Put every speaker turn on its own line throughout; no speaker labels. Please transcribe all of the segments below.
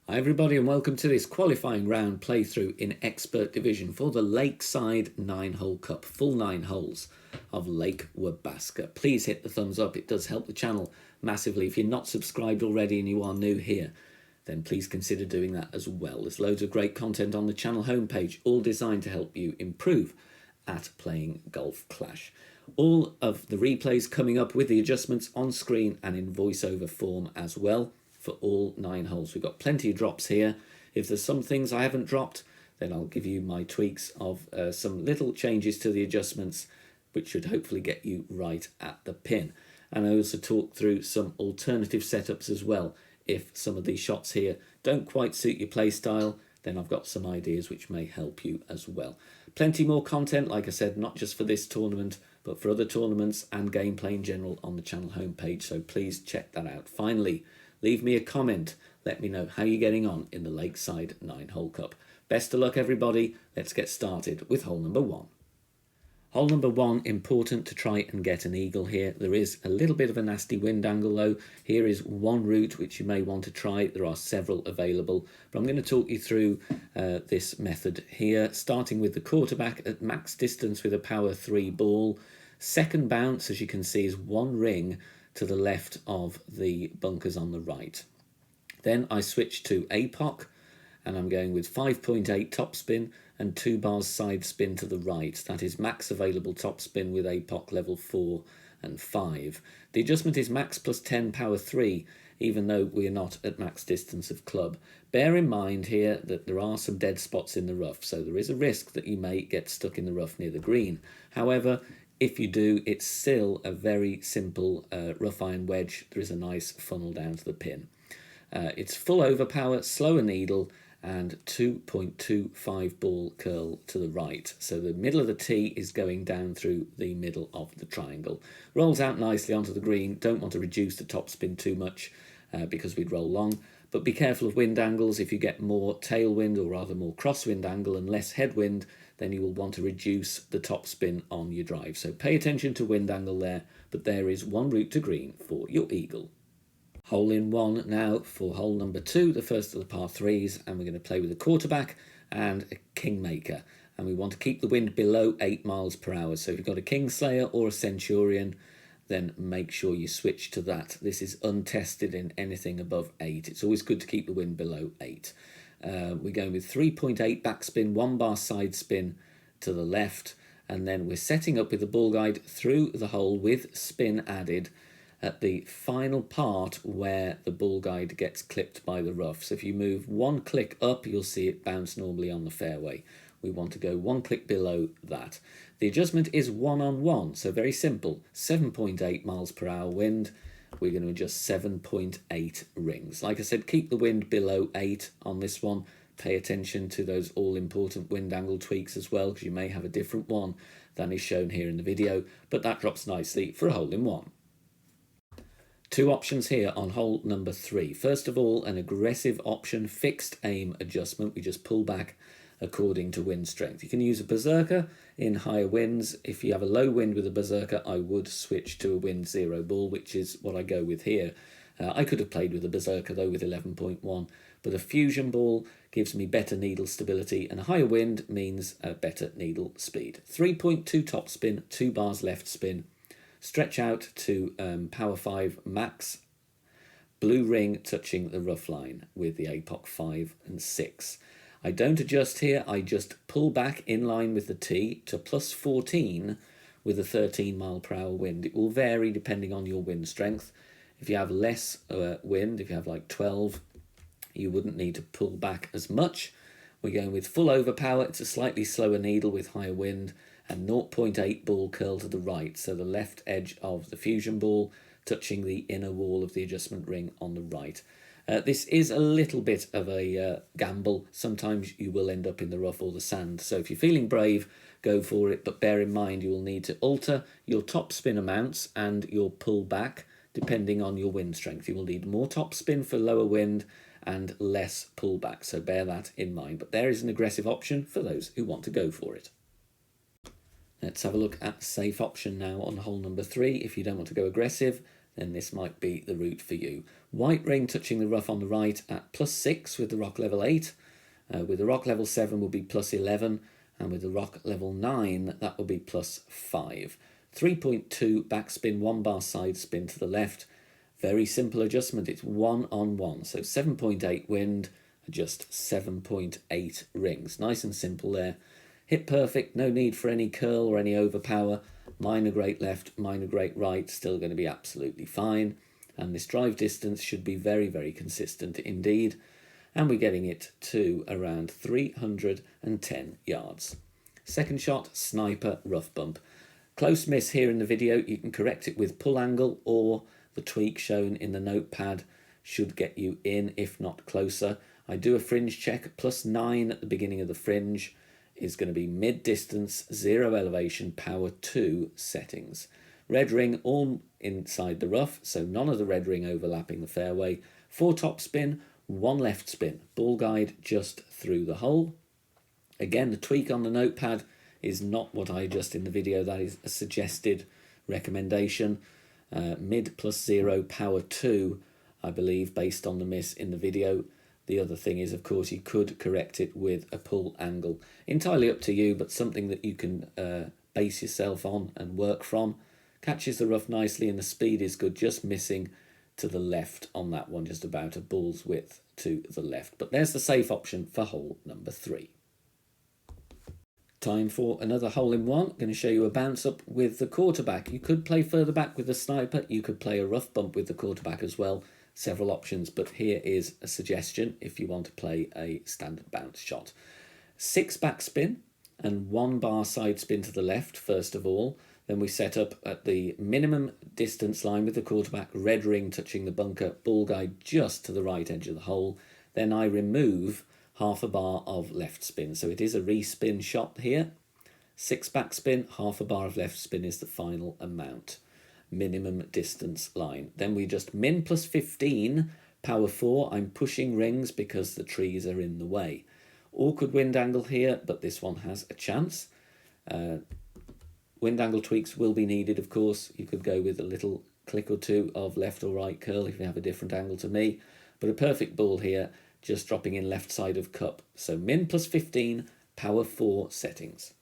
Hi everybody and welcome to this qualifying round playthrough in Expert Division for the Lakeside 9-hole cup, full 9 holes of Lake Wabasca. Please hit the thumbs up, it does help the channel massively. If you're not subscribed already and you are new here, then please consider doing that as well. There's loads of great content on the channel homepage, all designed to help you improve at playing Golf Clash. All of the replays coming up with the adjustments on screen and in voiceover form as well for all 9 holes. We've got plenty of drops here. If there's some things I haven't dropped, then I'll give you my tweaks of some little changes to the adjustments, which should hopefully get you right at the pin. And I also talk through some alternative setups as well. If some of these shots here don't quite suit your play style, then I've got some ideas which may help you as well. Plenty more content, like I said, not just for this tournament, but for other tournaments and gameplay in general on the channel homepage, so please check that out. Finally, leave me a comment, let me know how you're getting on in the Lakeside 9-hole cup. Best of luck everybody, let's get started with hole number 1. Hole number 1, important to try and get an eagle here. There is a little bit of a nasty wind angle though. Here is one route which you may want to try. There are several available, but I'm going to talk you through this method here, starting with the quarterback at max distance with a power 3 ball. Second bounce, as you can see, is one ring to the left of the bunkers on the right. Then I switch to APOC, and I'm going with 5.8 topspin and 2 bars side spin to the right. That is max available topspin with APOC level 4 and 5. The adjustment is max plus 10 power 3, even though we are not at max distance of club. Bear in mind here that there are some dead spots in the rough, so there is a risk that you may get stuck in the rough near the green. However, if you do, it's still a very simple rough iron wedge. There is a nice funnel down to the pin. It's full overpower, slower needle, and 2.25 ball curl to the right. So the middle of the tee is going down through the middle of the triangle. Rolls out nicely onto the green. Don't want to reduce the topspin too much because we'd roll long. But be careful of wind angles. If you get more tailwind, or rather more crosswind angle and less headwind, then you will want to reduce the topspin on your drive. So pay attention to wind angle there, but there is one route to green for your eagle. Hole in 1 now for hole number 2, the first of the par 3s, and we're going to play with a quarterback and a kingmaker. And we want to keep the wind below 8 miles per hour. So if you've got a Kingslayer or a Centurion, then make sure you switch to that. This is untested in anything above 8. It's always good to keep the wind below 8. We're going with 3.8 backspin, 1 bar side spin to the left, and then we're setting up with the ball guide through the hole with spin added at the final part where the ball guide gets clipped by the rough. So if you move 1 click up, you'll see it bounce normally on the fairway. We want to go 1 click below that. The adjustment is 1-on-1, so very simple. 7.8 miles per hour wind. We're going to adjust 7.8 rings. Like I said, keep the wind below 8 on this one. Pay attention to those all-important wind angle tweaks as well, because you may have a different one than is shown here in the video, but that drops nicely for a hole in 1. 2 options here on hole number 3. First of all, an aggressive option, fixed aim adjustment. We just pull back according to wind strength. You can use a berserker in higher winds. If you have a low wind with a berserker, I would switch to a wind 0 ball, which is what I go with here. I could have played with a berserker though with 11.1, but a fusion ball gives me better needle stability, and a higher wind means a better needle speed. 3.2 top spin, 2 bars left spin. Stretch out to power 5 max, blue ring touching the rough line with the APOC 5 and 6. I don't adjust here, I just pull back in line with the tee to plus 14 with a 13 mile per hour wind. It will vary depending on your wind strength. If you have less wind, if you have like 12, you wouldn't need to pull back as much. We're going with full overpower. It's a slightly slower needle with higher wind, and 0.8 ball curl to the right, so the left edge of the fusion ball touching the inner wall of the adjustment ring on the right. This is a little bit of a gamble. Sometimes you will end up in the rough or the sand, so if you're feeling brave, go for it, but bear in mind you will need to alter your top spin amounts and your pull back depending on your wind strength. You will need more top spin for lower wind and less pullback, so bear that in mind. But there is an aggressive option for those who want to go for it. Let's have a look at the safe option now on hole number 3. If you don't want to go aggressive, then this might be the route for you. White ring touching the rough on the right at +6 with the rock level 8. With the rock level 7 will be +11, and with the rock level 9 that will be +5. 3.2 backspin, 1 bar side spin to the left. Very simple adjustment, it's 1 on 1, so 7.8 wind, adjust 7.8 rings. Nice and simple there. Hit perfect, no need for any curl or any overpower. Minor great left, minor great right, still going to be absolutely fine. And this drive distance should be very, very consistent indeed. And we're getting it to around 310 yards. Second shot, sniper, rough bump. Close miss here in the video. You can correct it with pull angle, or the tweak shown in the notepad should get you in, if not closer. I do a fringe check, +9 at the beginning of the fringe is going to be mid distance, 0 elevation, power 2 settings. Red ring all inside the rough, so none of the red ring overlapping the fairway. 4 top spin, 1 left spin. Ball guide just through the hole. Again, the tweak on the notepad is not what I adjust in the video. That is a suggested recommendation. Mid +0, power 2, I believe, based on the miss in the video. The other thing is, of course, you could correct it with a pull angle. Entirely up to you, but something that you can base yourself on and work from. Catches the rough nicely and the speed is good, just missing to the left on that one, just about a ball's width to the left. But there's the safe option for hole number 3. Time for another hole-in-one. Going to show you a bounce up with the quarterback. You could play further back with the sniper. You could play a rough bump with the quarterback as well. Several options, but here is a suggestion if you want to play a standard bounce shot. 6 backspin and 1 bar side spin to the left, first of all. Then we set up at the minimum distance line with the quarterback, red ring touching the bunker, ball guide just to the right edge of the hole. Then I remove half a bar of left spin. So it is a respin shot here. 6 backspin, half a bar of left spin is the final amount. Minimum distance line. Then we just min +15, power 4. I'm pushing rings because the trees are in the way. Awkward wind angle here, but this one has a chance. Wind angle tweaks will be needed, of course. You could go with a little click or two of left or right curl if you have a different angle to me. But a perfect ball here, just dropping in left side of cup. So min +15, power 4 settings.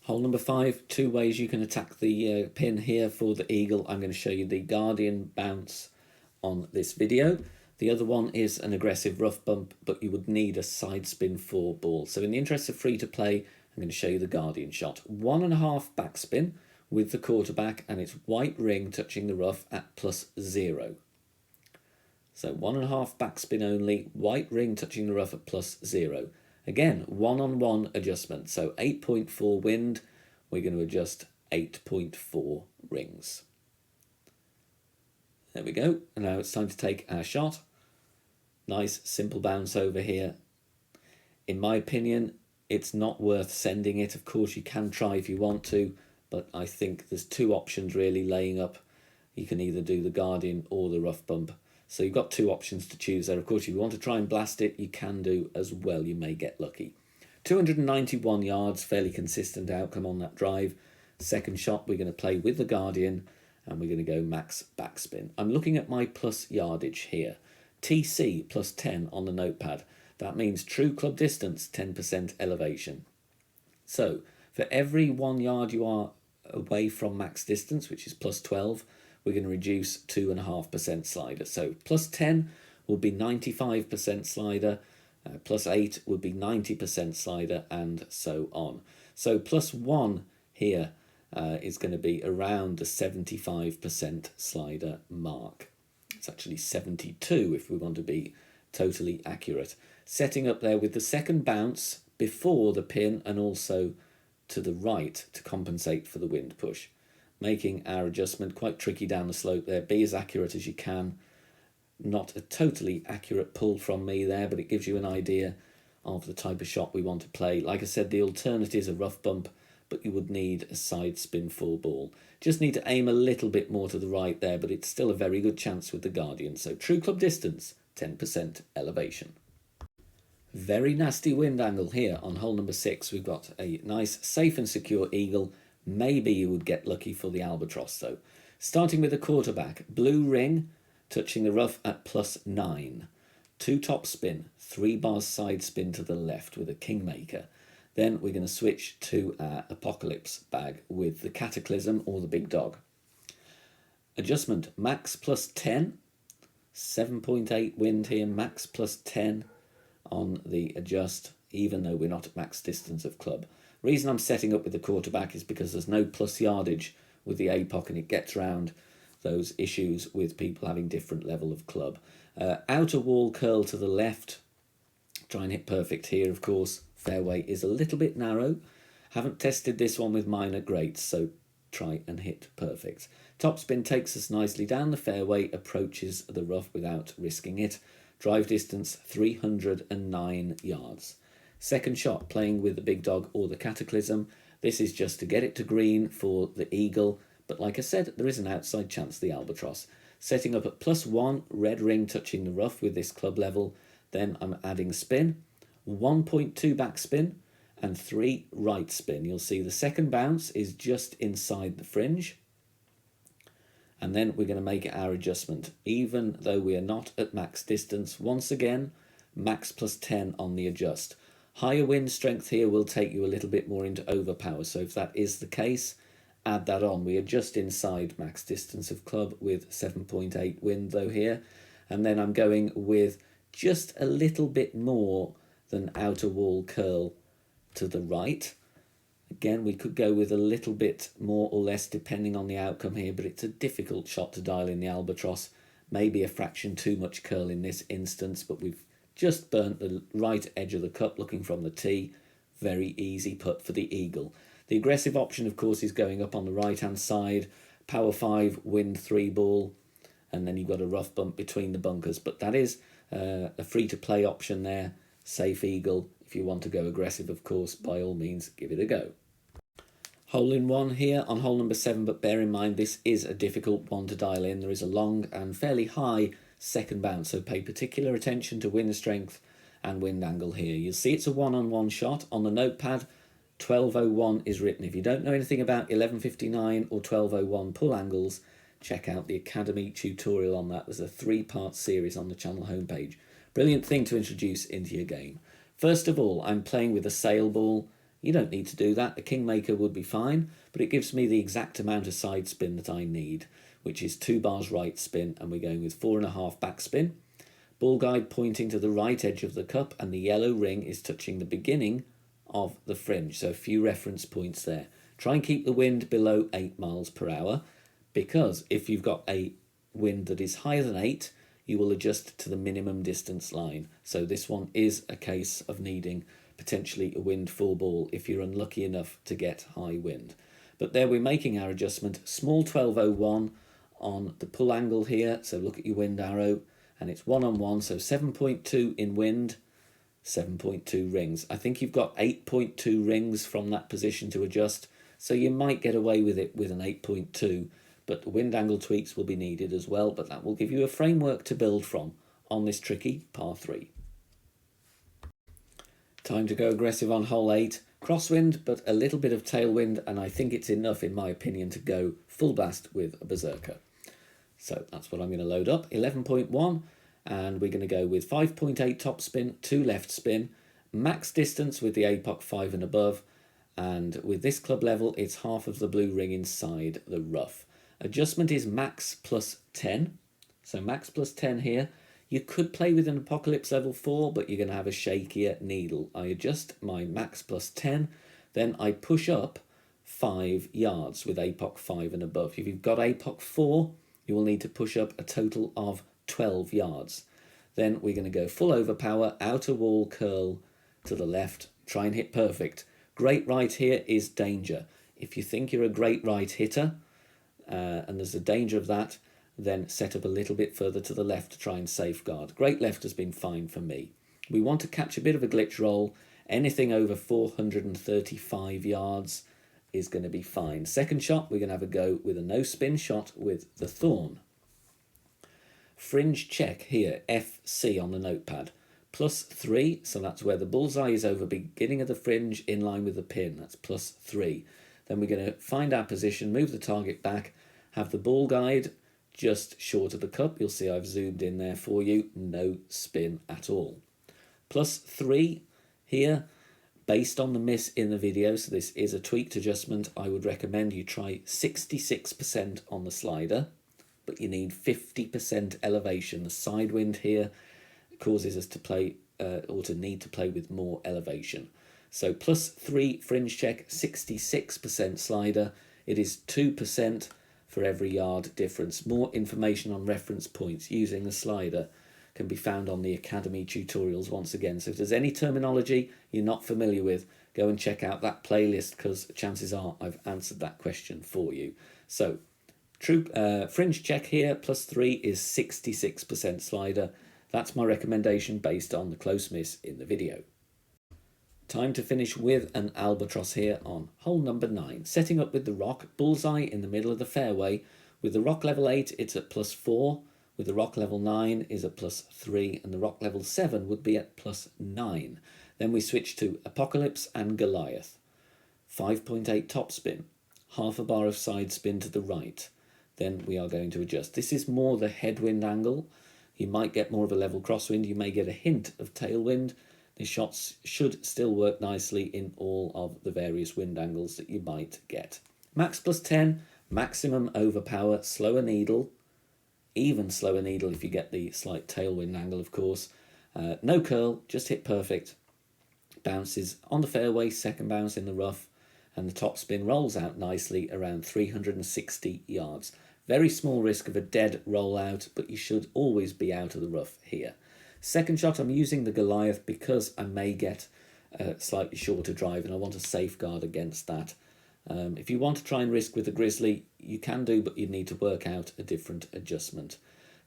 Hole number 5, 2 ways you can attack the pin here for the eagle. I'm going to show you the Guardian bounce on this video. The other one is an aggressive rough bump, but you would need a side spin 4 ball. So in the interest of free to play, I'm going to show you the Guardian shot. 1.5 backspin with the quarterback, and it's white ring touching the rough at +0. So 1.5 backspin only, white ring touching the rough at +0. Again, 1-on-1 adjustment. So 8.4 wind, we're going to adjust 8.4 rings. There we go. And now it's time to take our shot. Nice, simple bounce over here. In my opinion, it's not worth sending it. Of course, you can try if you want to, but I think there's 2 options really laying up. You can either do the Guardian or the rough bump. So you've got 2 options to choose there. Of course, if you want to try and blast it, you can do as well. You may get lucky. 291 yards, fairly consistent outcome on that drive. Second shot, we're going to play with the Guardian, and we're going to go max backspin. I'm looking at my plus yardage here. TC +10 on the notepad. That means true club distance, 10% elevation. So for every 1 yard you are away from max distance, which is +12, we're going to reduce 2.5% slider. So +10 will be 95% slider, +8 would be 90% slider, and so on. So +1 here is going to be around the 75% slider mark. It's actually 72 if we want to be totally accurate. Setting up there with the second bounce before the pin and also to the right to compensate for the wind push. Making our adjustment quite tricky down the slope there. Be as accurate as you can. Not a totally accurate pull from me there, but it gives you an idea of the type of shot we want to play. Like I said, the alternative is a rough bump, but you would need a side spin 4 ball. Just need to aim a little bit more to the right there, but it's still a very good chance with the Guardian. So true club distance, 10% elevation. Very nasty wind angle here on hole number 6. We've got a nice, safe and secure eagle. Maybe you would get lucky for the albatross though. Starting with the quarterback, blue ring touching the rough at +9. 2 top spin, 3 bars side spin to the left with a kingmaker. Then we're going to switch to our Apocalypse bag with the Cataclysm or the Big Dog. Adjustment, max +10, 7.8 wind here, max +10 on the adjust, even though we're not at max distance of club. Reason I'm setting up with the quarterback is because there's no plus yardage with the APOC, and it gets round those issues with people having different level of club. Outer wall curl to the left. Try and hit perfect here, of course. Fairway is a little bit narrow. Haven't tested this one with minor greats, so try and hit perfect. Topspin takes us nicely down the fairway, approaches the rough without risking it. Drive distance 309 yards. Second shot, playing with the Big Dog or the Cataclysm. This is just to get it to green for the Eagle, but like I said, there is an outside chance the Albatross. Setting up at +1, red ring touching the rough with this club level. Then I'm adding spin, 1.2 back spin and 3 right spin. You'll see the second bounce is just inside the fringe. And then we're going to make our adjustment. Even though we are not at max distance, once again, max +10 on the adjust. Higher wind strength here will take you a little bit more into overpower. So if that is the case, add that on. We are just inside max distance of club with 7.8 wind though here. And then I'm going with just a little bit more than outer wall curl to the right. Again, we could go with a little bit more or less depending on the outcome here, but it's a difficult shot to dial in the Albatross. Maybe a fraction too much curl in this instance, but we've just burnt the right edge of the cup looking from the tee. Very easy putt for the Eagle. The aggressive option, of course, is going up on the right-hand side. Power 5, wind 3 ball, and then you've got a rough bump between the bunkers. But that is a free-to-play option there. Safe Eagle. If you want to go aggressive, of course, by all means, give it a go. Hole in one here on hole number 7, but bear in mind this is a difficult one to dial in. There is a long and fairly high second bounce, so pay particular attention to wind strength and wind angle here. You'll see it's a one-on-one shot. On the notepad, 1201 is written. If you don't know anything about 1159 or 1201 pull angles, check out the Academy tutorial on that. There's a 3-part series on the channel homepage. Brilliant thing to introduce into your game. First of all, I'm playing with a sail ball. You don't need to do that. A kingmaker would be fine, but it gives me the exact amount of side spin that I need, which is 2 bars right spin, and we're going with 4.5 back spin. Ball guide pointing to the right edge of the cup, and the yellow ring is touching the beginning of the fringe, so a few reference points there. Try and keep the wind below 8 miles per hour, because if you've got a wind that is higher than 8, you will adjust to the minimum distance line. So this one is a case of needing potentially a wind 4 ball if you're unlucky enough to get high wind. But there we're making our adjustment. Small 1201 on the pull angle here, so look at your wind arrow, and it's one-on-one, so 7.2 in wind, 7.2 rings. I think you've got 8.2 rings from that position to adjust, so you might get away with it with an 8.2, but the wind angle tweaks will be needed as well, but that will give you a framework to build from on this tricky par 3. Time to go aggressive on hole 8. Crosswind, but a little bit of tailwind, and I think it's enough, in my opinion, to go full blast with a berserker. So that's what I'm going to load up. 11.1, and we're going to go with 5.8 top spin, 2 left spin, max distance with the APOC 5 and above, and with this club level, it's half of the blue ring inside the rough. Adjustment is max +10, so max +10 here. You could play with an Apocalypse level 4, but you're going to have a shakier needle. I adjust my max +10, then I push up 5 yards with APOC 5 and above. If you've got APOC 4, you will need to push up a total of 12 yards. Then we're going to go full overpower, outer wall curl to the left, try and hit perfect. Great right here is danger. If you think you're a great right hitter, and there's a danger of that, then set up a little bit further to the left to try and safeguard. Great left has been fine for me. We want to catch a bit of a glitch roll. Anything over 435 yards is going to be fine. Second shot, we're going to have a go with a no spin shot with the Thorn. Fringe check here, FC on the notepad. +3, so that's where the bullseye is over beginning of the fringe in line with the pin. That's +3. Then we're going to find our position, move the target back, have the ball guide just short of the cup. You'll see I've zoomed in there for you. No spin at all. +3 here, based on the miss in the video, so this is a tweaked adjustment. I would recommend you try 66% on the slider, but you need 50% elevation. The side wind here causes us to play or to need to play with more elevation. So +3 fringe check, 66% slider. It is 2% for every yard difference. More information on reference points using the slider can be found on the Academy tutorials once again. So if there's any terminology you're not familiar with, go and check out that playlist, because chances are I've answered that question for you. So true fringe check here, +3 is 66% slider. That's my recommendation based on the close miss in the video. Time to finish with an albatross here on hole number 9. Setting up with the rock, bullseye in the middle of the fairway. With the rock level 8, it's at +4. With the rock level 9 is at +3. And the rock level 7 would be at +9. Then we switch to Apocalypse and Goliath. 5.8 topspin. Half a bar of side spin to the right. Then we are going to adjust. This is more the headwind angle. You might get more of a level crosswind. You may get a hint of tailwind. The shots should still work nicely in all of the various wind angles that you might get. Max +10, maximum overpower, slower needle, even slower needle if you get the slight tailwind angle, of course. No curl, just hit perfect. Bounces on the fairway, second bounce in the rough, and the top spin rolls out nicely around 360 yards. Very small risk of a dead rollout, but you should always be out of the rough here. Second shot, I'm using the Goliath because I may get a slightly shorter drive and I want to safeguard against that. If you want to try and risk with the Grizzly, you can do, but you need to work out a different adjustment.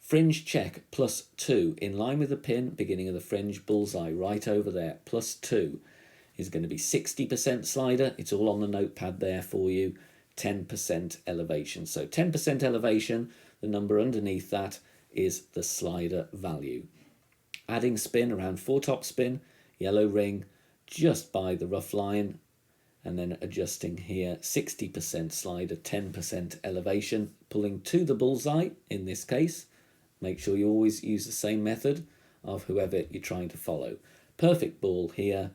Fringe check, +2, in line with the pin, beginning of the fringe, bullseye, right over there, +2 is going to be 60% slider. It's all on the notepad there for you, 10% elevation. So 10% elevation, the number underneath that is the slider value. Adding spin around 4 top spin, yellow ring just by the rough line, and then adjusting here 60% slider, 10% elevation, pulling to the bullseye in this case. Make sure you always use the same method of whoever you're trying to follow. Perfect ball here.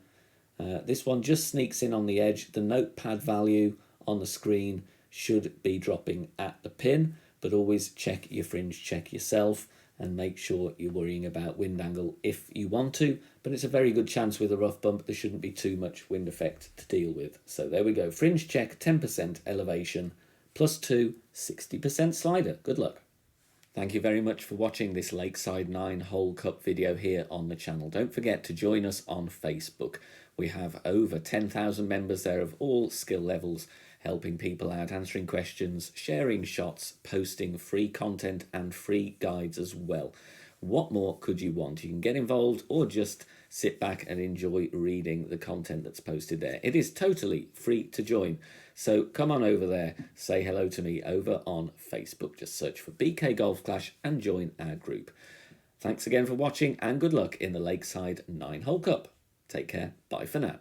This one just sneaks in on the edge. The notepad value on the screen should be dropping at the pin, but always check your fringe check yourself and make sure you're worrying about wind angle if you want to, but it's a very good chance with a rough bump. There shouldn't be too much wind effect to deal with. So there we go. Fringe check, 10% elevation, +2, 60% slider. Good luck. Thank you very much for watching this Lakeside 9-hole cup video here on the channel. Don't forget to join us on Facebook. We have over 10,000 members there of all skill levels, helping people out, answering questions, sharing shots, posting free content and free guides as well. What more could you want? You can get involved or just sit back and enjoy reading the content that's posted there. It is totally free to join. So come on over there, say hello to me over on Facebook. Just search for BK Golf Clash and join our group. Thanks again for watching and good luck in the Lakeside 9-hole cup. Take care. Bye for now.